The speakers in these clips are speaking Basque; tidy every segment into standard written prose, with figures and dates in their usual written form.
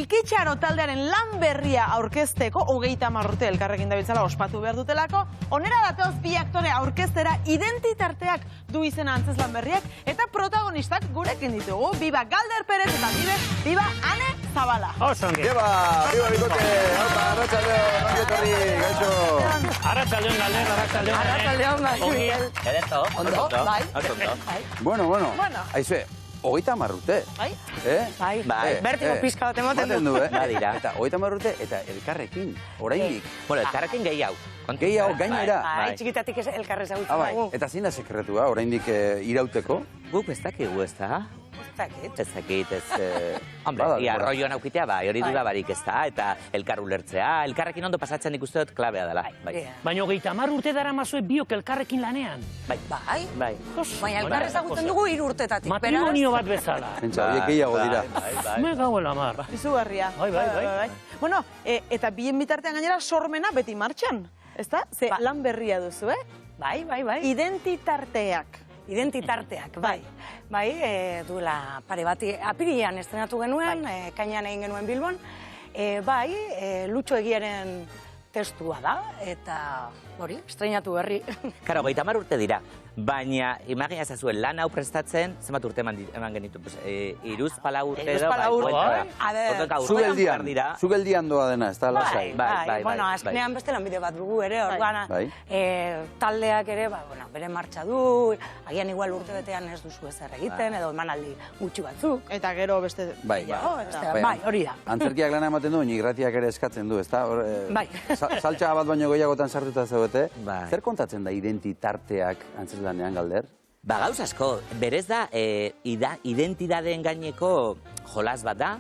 Bilkitxaro taldearen lan berria aurkezteko, 30 urte elkarrekin dabiltzala ospatu behar dutelako, onera datoz bi aktore aurkeztera identitarteak du izena antzeslan berriak, eta protagonistak gurekin ditugu, biba Galder Perez eta biba Ane Zabala. Osongi. Biba bikote, haupa, arratsaldeon, ongi etorri, gaixo. Arratsaldeon Galder, arratsaldeon. Arratsaldeon, Miguel. Ereto, Ondo, bai. Bueno, aizue, 30 urte. Bai, bertiko pizka bat ematen du. Badira. Eta 30 urte, eta elkarrekin, oraindik. Bueno, elkarrekin gehiago. Gehiago, gainera. Bai, txikitatik elkarrez hau. Eta zein da sekretua, oraindik irauteko? Guk ez dakigu, ez da? Ez dakit, Hombre, arroioan aukitea, bai, hori dudabarik ez da, eta elkar ulertzea, elkarrekin ondo pasatzen ikuste dut klabea dela. Baina 30 urte dara mazue biok elkarrekin lanean. Bai. Baina elkar ezagutzen dugu 3 urtetatik. Matrimonio bat bezala. Pentsa, horiek gehiago dira. Me gauela mar. Izugarria. Bai. Bueno, eta bien bitartean gainera sormena beti martxan, ez da? Ze lan berria duzu, Bai. Identitarteak, bai. Duela pare bati, apirilean estrenatu genuen, kainan egin genuen Bilbon. Lutxo Egiaren testua da, eta hori, estrenatu berri. Karo, 30 urte dira, baina imagina ezazuen lan hau prestatzen, zenbat urte eman genitu, 3-4 urte edo, Zugeldian doa dena, ez da lasai. Bueno, azkenean beste lanbide bat dugu ere, orduan, taldeak ere, bere martxa du, agian igual urte betean ez duzu ezer egiten, edo emanaldi gutxi batzuk. Eta gero beste... Bai, hori da. Antzerkiak lana ematen du, irratiak ere eskatzen du, ez da? Bai. Saltxa bat baino gehiagotan sartuta zaudete. Zer kontatzen da identitarteak antzeslanean, Galder? Gauz asko, berez da, identidadeen gaineko jolas bat da,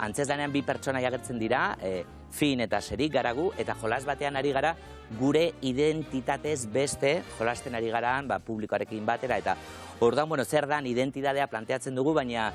antzeslanean bi pertsona agertzen dira, Fin eta Serik garagu, eta jolas batean ari gara gure identitatez beste jolasten ari garaan publikoarekin batera, eta orduan, zer dan identidadea planteatzen dugu, baina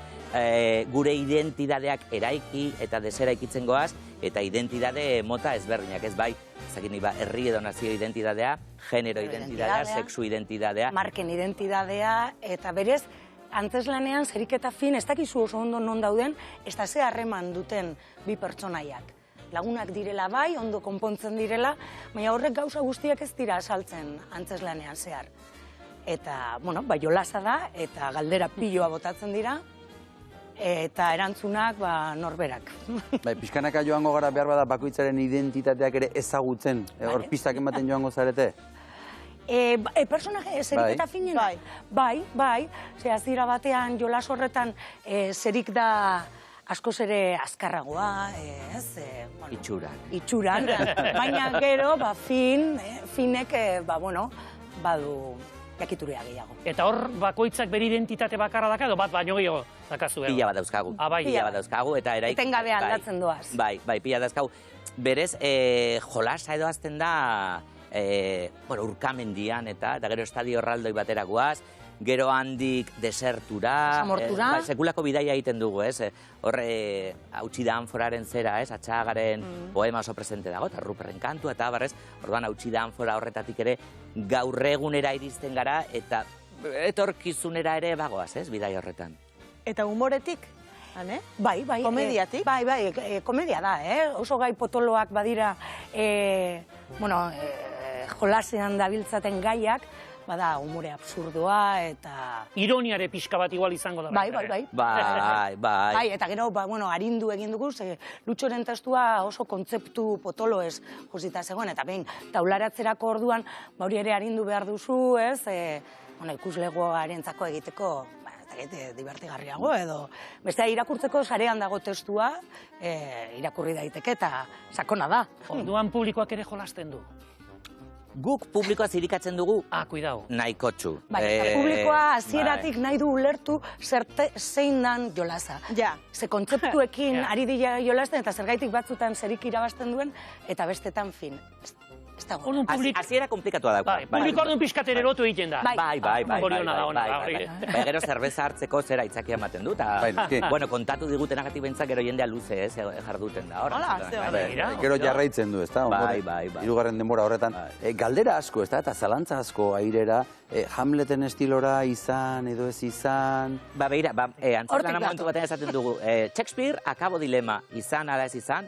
gure identidadeak eraiki eta deseraikitzen goaz, eta identidade mota ezberdinak, ez bai, zakin herri edo nazio identidadea, genero identidadea, sexu identidadea. Marken identidadea, eta berez, antzeslanean Serik eta Fin, ez dakizu oso ondo non dauden, ez da ze harreman duten bi pertsonaiak. Lagunak direla bai, ondo konpontzen direla, baina horrek gauza guztiak ez dira saltzen antzeslanean zehar. Eta, jolasa da, eta galdera piloa botatzen dira, eta erantzunak norberak. Pixkanaka joango gara behar bada bakoitzaren identitateak ere ezagutzen, hor pistak ematen joango zarete? Personaje, Serik eta Finen? Bai. Zera batean jolas horretan Serik da askoz ere azkarragoa, itxuran, baina gero, Finek, badu jakituria gehiago. Eta hor bakoitzak bere identitate bakarra daka, edo bat baino gehiago dakazu? Pila bat dauzkagu. Pila bat dauzkagu, eta eraik... Etengabe aldatzen doaz. Bai, pila dauzkagu. Berez, jolasa edo azten da, urkamendian eta gero estadio erraldoi batera guaz, gero handik desertura, sekulako bidaia egiten dugu, horre hautsi da anforaren zera, Atxagaren poema oso presente dago, eta Ruperren kantua, eta barrez, orduan hautsi da anfora horretatik ere gaur egunera iristen gara, eta etorkizunera ere bagoaz, bidai horretan. Eta humoretik? Bai. Komediatik? Bai, komedia da, oso gai potoloak badira, jolasean dabiltzaten gaiak, bada humore absurdoa eta... Ironiare pixka bat igual izango da. Bai, eta gero, arindu egin dugu, Lutxoren testua oso kontzeptu potoloez josita zegoen, eta behin, taularatzerako orduan, hori ere arindu behar duzu, ikuslegoarentzako egiteko, divertigarriago edo. Bestea, irakurtzeko sarean dago testua, irakurri daiteke eta sakona da. Orduan publikoak ere jolasten du. Guk publikoa zirikatzen dugu nahikotxu. Publikoa hasieratik nahi du ulertu zein dan jolasa. Ze kontzeptuekin ari dira jolasten eta zergaitik batzutan Serik irabazten duen eta bestetan Fin. Ez dago. Orduan Hasiera komplikatua dauka. publiko orduan pixkat ere lotu egiten da. Bai. Horiona da, ona da, hori. Bai, gero zerbeza hartzeko zera aitzakia ematen du, eta, bueno, kontatu diguten behintzat gero jendea luze, ez, jarduten da, hor. Gero jarraitzen du, ez da? Bai. Hirugarren denbora horretan. Galdera asko, ez da? Eta zalantza asko airera, Hamleten estilora izan edo ez izan... Beira, antzerlana momentu batean esaten dugu. Shakespeare, akabo dilema, izan ala ez izan?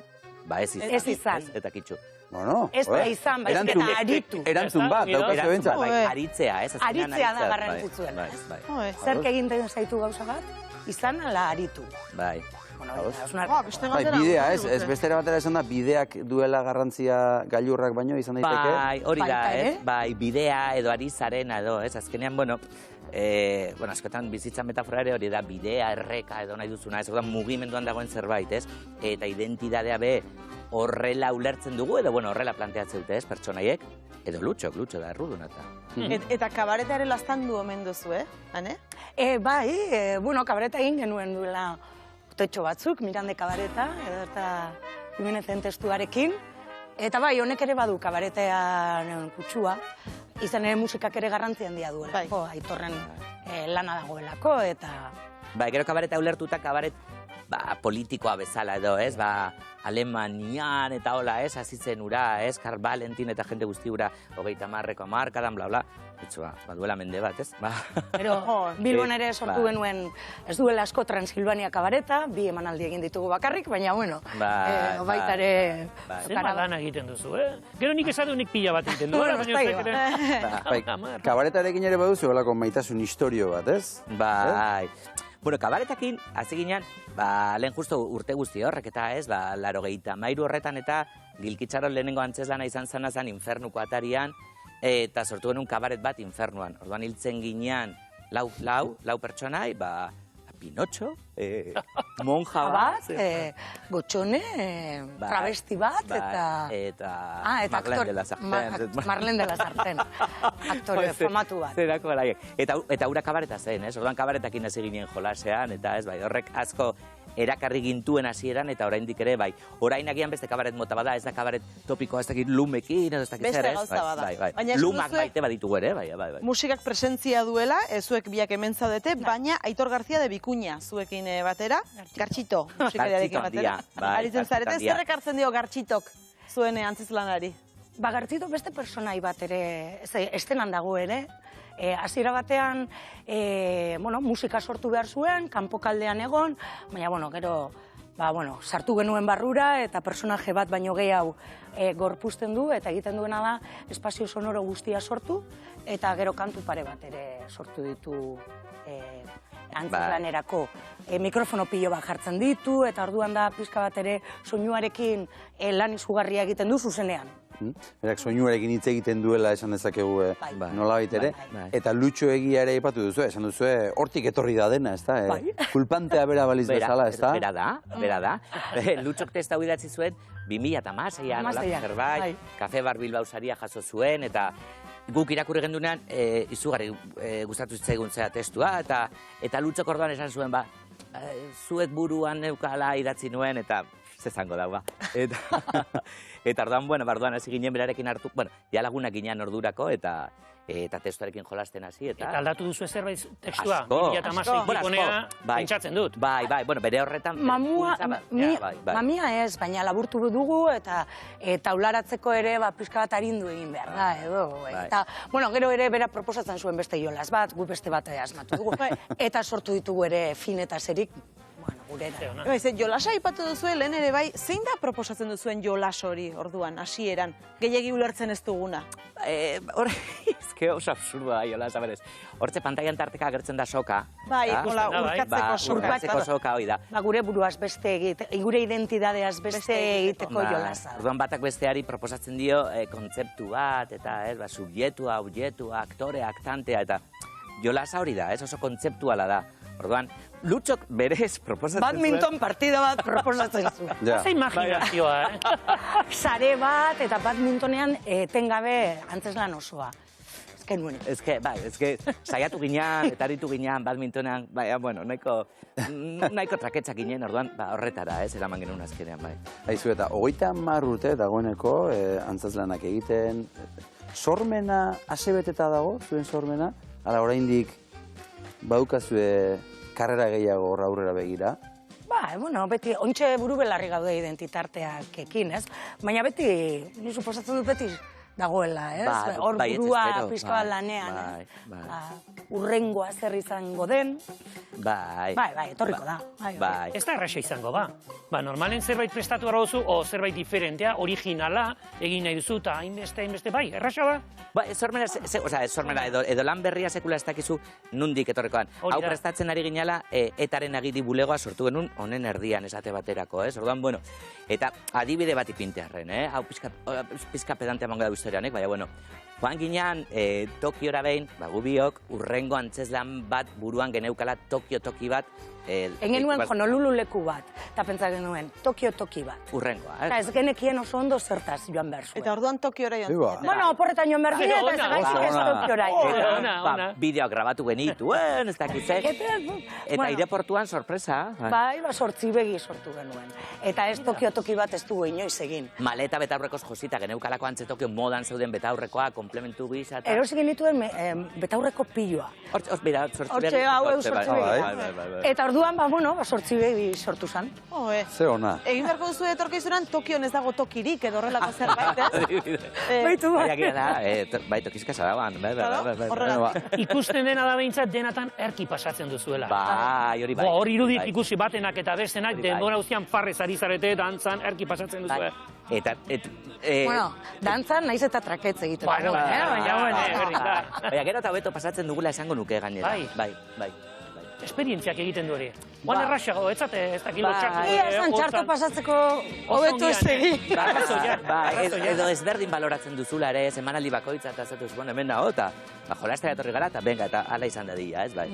Ez izan. Ez izan. Eta kitxu. Bueno, ez da izan, baizik eta aritu. Erantzun bat, daukazio bentsat. Aritzea, ez? Aritzea da garrantzitsuena. Zerk egiten zaitu gauza bat? Izan ala aritu. Bai. Bidea, ez bestera batera esan da, bideak duela garrantzia gailurrak baino izan daiteke? Bai, hori da, ez? Bai, bidea edo ari zarena edo, ez? Azkenean, bueno, askotan bizitzan metafora ere hori da, bidea, erreka edo nahi duzuna, ez? Mugimenduan dagoen zerbait, ez? Eta identidadea be horrela ulertzen dugu, edo, bueno, horrela planteatzen dute, ez? Pertsonaiek, edo Lutxo da, errudun eta. Eta kabaretare lastan du omen duzu, Ane? Bai, bueno, kabareta egin genuen duela Tetxo batzuk, Mirande kabareta, eta Jimenezen testuarekin. Eta bai, honek ere badu kabaretean kutsua, izan ere musikak ere garrantzi handia duelako, Aitorren lana dagoelako, eta... Bai, gero kabareta ulertuta, kabaret politikoa bezala edo, ez? Alemanian eta hola, ez? Azitzen ura, ez? Karl Valentin eta jende guzti ura, 30ko hamarkadan, bla, bla. Baduela mende bat, ez? Pero Bilbon ere sortu genuen, ez duela asko Transilvania kabareta, 2 emanaldi egin ditugu bakarrik, baina, bueno, baita ere... Zenbat lana egiten duzu, Gero nik esatu nik pila bat egiten du, Kabaretarekin ere baduzu, holako maitasun historio bat, ez? Bai. Bueno, kabaretakin, hasi ginean, lehen justo urte guzti horrek eta ez, 93 horretan eta Gilkitxaron lehenengo antzeslana izan zan Infernuko atarian, eta sortu genuen kabaret bat Infernuan. Orduan hiltzen ginean lau pertsonai, Pinotxo, monja bat, Gotxone, travesti bat, eta Marlen de la Sarten, aktore famatu bat. Eta ura kabareta zen, ez? Orduan kabaretakin hasi ginen jolasean, eta ez, horrek asko erakarri gintuen hasieran eta oraindik ere, orain agian beste kabaret mota bada, ez da kabaret topikoa, ez dakit lumekin, edo ez dakit zer, ez? Beste gauza bada. Lumak baite baditugu ere, bai. Musikak presentzia duela, zuek biak hemen zaudete, baina Aitor Garzia de Bikuña zuekin batera, Gartxito musikariarekin batera. Aritzen zarete, zer ekartzen dio Gartxitok zuen antzezlanari? Gartxito beste personai bat ere, estenan dago ere, hasiera batean musika sortu behar zuen, kanpokaldean egon, baina gero sartu genuen barrura eta personaje bat baino gehiago gorpuzten du eta egiten duena da espazio sonoro guztia sortu eta gero kantu pare bat ere sortu ditu antzezlanerako. Mikrofono pilo bat jartzen ditu eta orduan da pizka bat ere soinuarekin lan izugarria egiten du zuzenean. Berak soinuarekin hitz egiten duela esan dezakegu nolabait ere. Eta Lutxo egia ere aipatu duzu, esan duzu hortik etorri da dena, ez da? Kulpantea bera baliz bezala, ez da? Bera da. Lutxok testa hau idatzi zuen 2006an, zerbait, Kafe Bar Bilbao saria jaso zuen, eta guk irakurri gendunean izugarri gustatu zitzaigun zera testua, eta Lutxok orduan esan zuen, zuek buruan neukala idatzi nuen, eta zezango daua. Eta orduan hasi ginen berarekin hartu, ja lagunak ginean ordurako, eta testuarekin jolasten hasi, eta... Eta aldatu duzu zerbait tekstua, 2006 honea pentsatzen dut. Bai, bere horretan... Mamia ez, baina laburtu dugu, eta ularatzeko ere pixka bat arindu egin behar da, edo. Eta, gero ere bera proposatzen zuen beste jolas bat, gu beste bat asmatu dugu, eta sortu ditugu ere fin eta zerik, gurera. Jolasa aipatu duzu, lehen ere bai, zein da proposatzen duzuen jolas hori orduan, hasieran, gehiegi ulertzen ez duguna? Oso absurdoa da jolasa, berez. Hortze pantailan tarteka agertzen da soka. Bai, urkatzeko soka. Urkatzeko soka, hoi da. Gure buruaz beste egiteko, gure identidadeaz beste egiteko jolasa. Orduan batak besteari proposatzen dio kontzeptu bat, eta subjetua, objetua, aktorea, aktantea, eta jolasa hori da, oso kontzeptuala da. Orduan, Lutxok berez proposatzen zuen... Badminton partida bat proposatzen zuen. Zer imaginazioa, Sare bat eta badmintonean etengabe antzeslan osoa. Ez genuen. Bai, saiatu ginean, eta aritu ginean, badmintonean, bai, bueno, nahiko traketsak ginen, orduan, horretara, eraman genuen azkenean, bai. Aizu, eta 30 urte dagoeneko antzazlanak egiten, sormena asebeteta dago, zuen sormena? Hala, oraindik badukazue karrera gehiago horra aurrera begira? Ba, bueno, beti, ontxe buru belarri gaude identitarteak ekin, ez? Baina beti, ni suposatzen dut beti dagoela, ez? Hor burua pixka bat lanean, urrengoa zer izango den. Bai, etorriko da. Ez da erraxa izango, ba, normalen zerbait prestatu gara duzu, o zerbait diferentea, originala, egin nahi duzu, eta hainbeste, bai, erraxa da? Ba, sormena, edo lan berria sekula ez dakizu nundik etorrekoan. Hau prestatzen ari ginala, etaren agiri bulegoa sortu genuen honen erdian esate baterako, ez? Orduan, bueno, eta adibide bat ipintearren, hau pizka pedante emango da historianek, baina, bueno, joan ginean Tokiora behin, gu biok, urrengo antzeslan bat buruan geneukala Toki bat. Engenuen Honolulu leku bat, eta pentsa genuen, Toki bat. Urrengoa, Eta ez genekien oso ondo zertaz joan behar zuen. Eta orduan Tokiora joan zuen. Bueno, oporretan joan behar zuen, eta ez gaitzik ez Tokiora. Ona. Bideoak grabatu genituen, ez dakitzek. Eta aireportuan sorpresa. Bai, 8 begi sortu genuen. Eta ez Toki bat ez dugu inoiz egin. Maleta betaurrekoz josita, geneukalako antze Tokio modan zeuden betaurrekoa, komplementu gisa. Eros egin dituen betaurreko pilloa. Hortxe, hau sortzi begi. Eta orduan, bueno, 8 begi sortu zen. Ze ona. Egin beharko duzu etorkizunan Tokion ez dago tokirik edo horrelako zerbait, ez? Baitu, bai, tokizkasa dagoan. Ikusten dena da behintzat denatan erki pasatzen duzuela. Bai, hori bai. Hor irudik ikusi batenak eta bestenak, denbora guztian farrez ari zarete, dantzan erki pasatzen duzuela. Bueno, dantzan naiz eta traketze egiten. Baina gero eta hobeto pasatzen dugula esango nuke gainera. Bai. Esperientziak egiten du hori. Guan erraxago, ez dakilo txartu. Ia esan txarto pasatzeko hobeto ez egin. Edo ezberdin baloratzen duzula ere, emanaldi bakoitza eta zatuz, bueno, hemen nago, eta jolastera etorri gara, eta benga, eta ala izan dadila, ez bai.